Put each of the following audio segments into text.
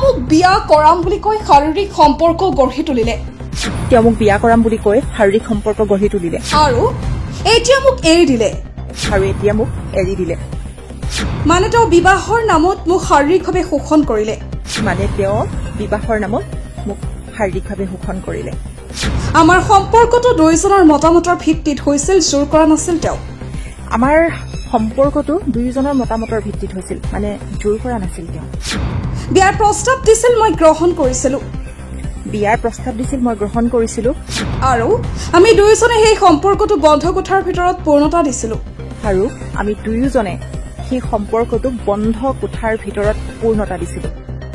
মোক বিয়া কৰাম বুলি কৈ শাৰীৰিক সম্পৰ্ক গঢ়ি তুলিলে আৰু এতিয়া মোক এৰি দিলে মানে তেওঁ বিবাহৰ নামত মোক শাৰীৰিকভাৱে শোষণ কৰিলে আমাৰ সম্পৰ্কটো দুইজনৰ মতামতৰ ভিত্তিত হৈছিল জোৰ কৰা নাছিল তেওঁ আমাৰ সম্পৰ্কটো দুইজনৰ মতামতৰ ভিত্তিত হৈছিল মানে জোৰ কৰা নাছিল তেওঁ বিয়াৰ প্ৰস্তাৱ দিছিল মই গ্ৰহণ কৰিছিলো আৰু আমি দুইজনে সেই সম্পৰ্কটো বন্ধ কোঠাৰ ভিতৰত পূৰ্ণতা দিছিলো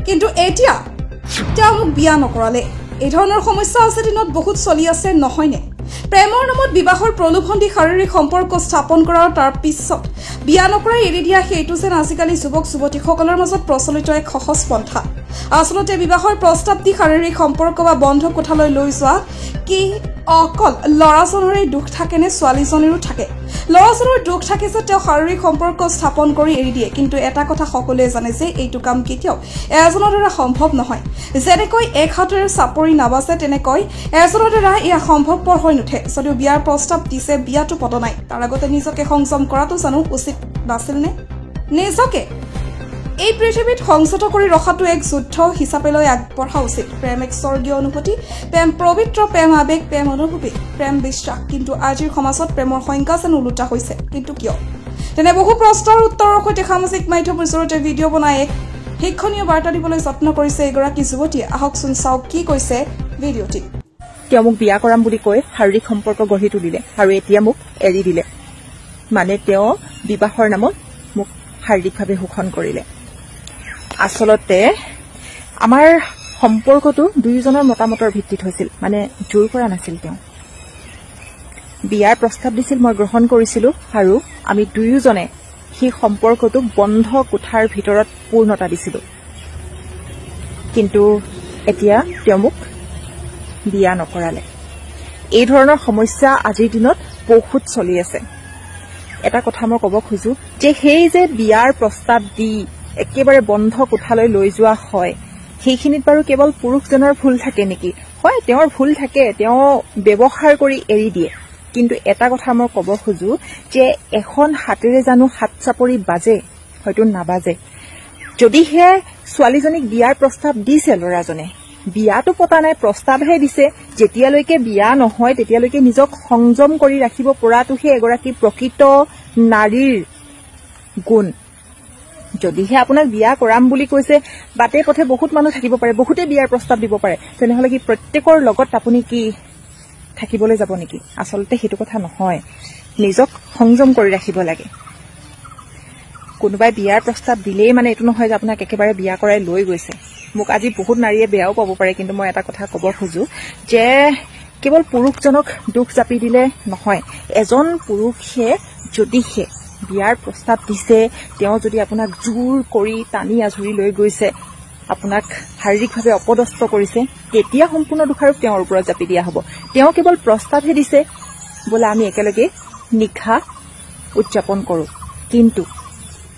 কিন্তু এতিয়া তেওঁ মোক বিয়া নকৰালে এই ধৰণৰ সমস্যা আছে দিনত বহুত চলি আছে নহয়নে প্ৰেমৰ নামত বিবাহৰ প্ৰলোভন দি শাৰীৰিক সম্পৰ্ক স্থাপন কৰাৰ তাৰ পিছত বিয়া নকৰাই এৰি দিয়া সেইটো যেন আজিকালি যুৱক যুৱতীসকলৰ মাজত প্ৰচলিত এক সহজ পন্থা আচলতে বিবাহৰ প্ৰস্তাৱ দি শাৰীৰিক সম্পৰ্ক বা বন্ধ কোঠালৈ লৈ যোৱা কি অকল ল'ৰাজনৰে দুখ থাকে নে ছোৱালীজনীৰো থাকে ল'ৰাজনৰ দুখ থাকে যে তেওঁ শাৰীৰিক সম্পৰ্ক স্থাপন কৰি এৰি দিয়ে কিন্তু এটা কথা সকলোৱে জানে যে এইটো কাম কেতিয়াও এজনৰ দ্বাৰা সম্ভৱ নহয় যেনেকৈ এক হাতেৰে চাপৰি নাবাজে তেনেকৈ এজনৰ দ্বাৰা এয়া সম্ভৱপৰ হৈ নুঠে যদিও বিয়াৰ প্ৰস্তাৱ দিছে বিয়াটো পতা নাই তাৰ আগতে নিজকে সংযম কৰাটো জানো উচিত নাছিল নে নিজকে এই পৃথিৱীত সংযত কৰি ৰখাটো এক যুদ্ধ হিচাপে লৈ আগবঢ়া উচিত প্ৰেম এক স্বৰ্গীয় অনুভূতি প্ৰেম পবিত্ৰ প্ৰেম আবেগ প্ৰেম অনুভূতি প্ৰেম বিশ্বাস কিন্তু আজিৰ সমাজত প্ৰেমৰ সংজ্ঞা যেন ওলোটা হৈছে কিন্তু কিয় তেনে বহু প্ৰশ্নৰ উত্তৰৰ সৈতে সামাজিক মাধ্যমৰ জৰিয়তে ভিডিঅ' বনাই এক শিক্ষণীয় বাৰ্তা দিবলৈ যত্ন কৰিছে এগৰাকী যুৱতীয়ে আহকচোন চাওক কি কৈছে ভিডিঅ'টি তেওঁ মোক বিয়া কৰাম বুলি কৈ শাৰীৰিক সম্পৰ্ক গঢ়ি তুলিলে আৰু এতিয়া মোক এৰি দিলে মানে তেওঁ বিবাহৰ নামত মোক শাৰীৰিকভাৱে শোষণ কৰিলে আচলতে আমাৰ সম্পৰ্কটো দুইজনৰ মতামতৰ ভিত্তিত হৈছিল মানে জোৰ কৰা নাছিল তেওঁ বিয়াৰ প্ৰস্তাৱ দিছিল মই গ্ৰহণ কৰিছিলো আৰু আমি দুয়োজনে সেই সম্পৰ্কটো বন্ধ কোঠাৰ ভিতৰত পূৰ্ণতা দিছিলো কিন্তু এতিয়া তেওঁ মোক বিয়া নকৰালে এই ধৰণৰ সমস্যা আজিৰ দিনত বহুত চলি আছে এটা কথা মই ক'ব খোজো যে সেই যে বিয়াৰ প্ৰস্তাৱ দি একেবাৰে বন্ধ কোঠালৈ লৈ যোৱা হয় সেইখিনিত বাৰু কেৱল পুৰুষজনৰ ভুল থাকে নেকি হয় তেওঁৰ ভুল থাকে তেওঁ ব্যৱহাৰ কৰি এৰি দিয়ে কিন্তু এটা কথা মই ক'ব খোজো যে এখন হাতেৰে জানো হাত চাপৰি বাজে হয়তো নাবাজে যদিহে ছোৱালীজনীক বিয়াৰ প্ৰস্তাৱ দিছে ল'ৰাজনে বিয়াটো পতা নাই প্ৰস্তাৱহে দিছে যেতিয়ালৈকে বিয়া নহয় তেতিয়ালৈকে নিজক সংযম কৰি ৰাখিব পৰাটোহে এগৰাকী প্ৰকৃত নাৰীৰ গুণ যদিহে আপোনাক বিয়া কৰাম বুলি কৈছে বাটে পথে বহুত মানুহ থাকিব পাৰে বহুতে বিয়াৰ প্ৰস্তাৱ দিব পাৰে তেনেহলে কি প্ৰত্যেকৰ লগত আপুনি কি থাকিবলৈ যাব নেকি আচলতে সেইটো কথা নহয় নিজক সংযম কৰি ৰাখিব লাগে কোনোবাই বিয়াৰ প্ৰস্তাৱ দিলেই মানে এইটো নহয় যে আপোনাক একেবাৰে বিয়া কৰাই লৈ গৈছে মোক আজি বহুত নাৰীয়ে বেয়াও পাব পাৰে কিন্তু মই এটা কথা ক'ব খোজো যে কেৱল পুৰুষজনক দুখ জাপি দিলে নহয় এজন পুৰুষে যদিহে বিয়াৰ প্ৰস্তাৱ দিছে তেওঁ যদি আপোনাক জোৰ কৰি টানি আজুৰি লৈ গৈছে আপোনাক শাৰীৰিকভাৱে অপদস্থ কৰিছে তেতিয়া সম্পূৰ্ণ দোষাৰোপ তেওঁৰ ওপৰত জাপি দিয়া হ'ব তেওঁ কেৱল প্ৰস্তাৱহে দিছে বোলে আমি একেলগে নিশা উদযাপন কৰো কিন্তু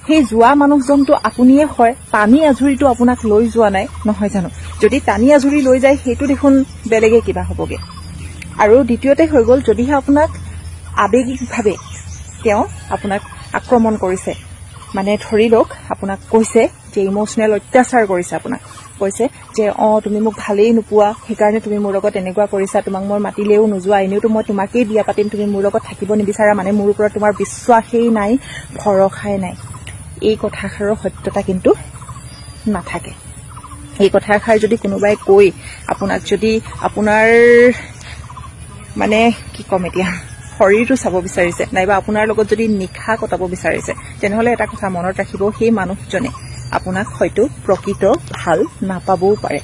সেই যোৱা মানুহজনটো আপুনিয়ে হয় টানি আজুৰিটো আপোনাক লৈ যোৱা নাই নহয় জানো যদি টানি আজুৰি লৈ যায় সেইটো দেখোন বেলেগে কিবা হ'বগে আৰু দ্বিতীয়তে হৈ গ'ল যদিহে আপোনাক আবেগিকভাৱে তেওঁ আপোনাক আক্ৰমণ কৰিছে মানে ধৰি লওক আপোনাক কৈছে যে ইমোশনেল অত্যাচাৰ কৰিছে আপোনাক কৈছে যে তুমি মোক ভালেই নোপোৱা সেইকাৰণে তুমি মোৰ লগত এনেকুৱা কৰিছা তোমাক মই মাতিলেও নোযোৱা এনেওতো মই তোমাকেই বিয়া পাতিম তুমি মোৰ লগত থাকিব নিবিচাৰা মানে মোৰ ওপৰত তোমাৰ বিশ্বাসেই নাই ভৰসাই নাই এই কথাষাৰৰ সত্যতা কিন্তু নাথাকে এই কথাষাৰ যদি কোনোবাই কৈ আপোনাক যদি আপোনাৰ মানে কি কম এতিয়া শৰীৰটো চাব বিচাৰিছে নাইবা আপোনাৰ লগত যদি নিশা কটাব বিচাৰিছে তেনেহলে এটা কথা মনত ৰাখিব সেই মানুহজনে আপোনাক হয়তো প্ৰকৃত ভাল নাপাবও পাৰে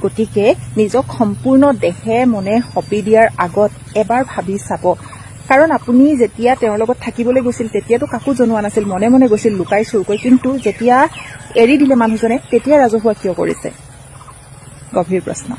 গতিকে নিজক সম্পূৰ্ণ দেহে মনে সপি দিয়াৰ আগত এবাৰ ভাবি চাব কাৰণ আপুনি যেতিয়া তেওঁৰ লগত থাকিবলৈ গৈছিল তেতিয়াতো কাকো জনোৱা নাছিল মনে মনে গৈছিল লুকাই চুৰকৈ কিন্তু যেতিয়া এৰি দিলে মানুহজনে তেতিয়া ৰাজহুৱা কিয় কৰিছে গভীৰ প্ৰশ্ন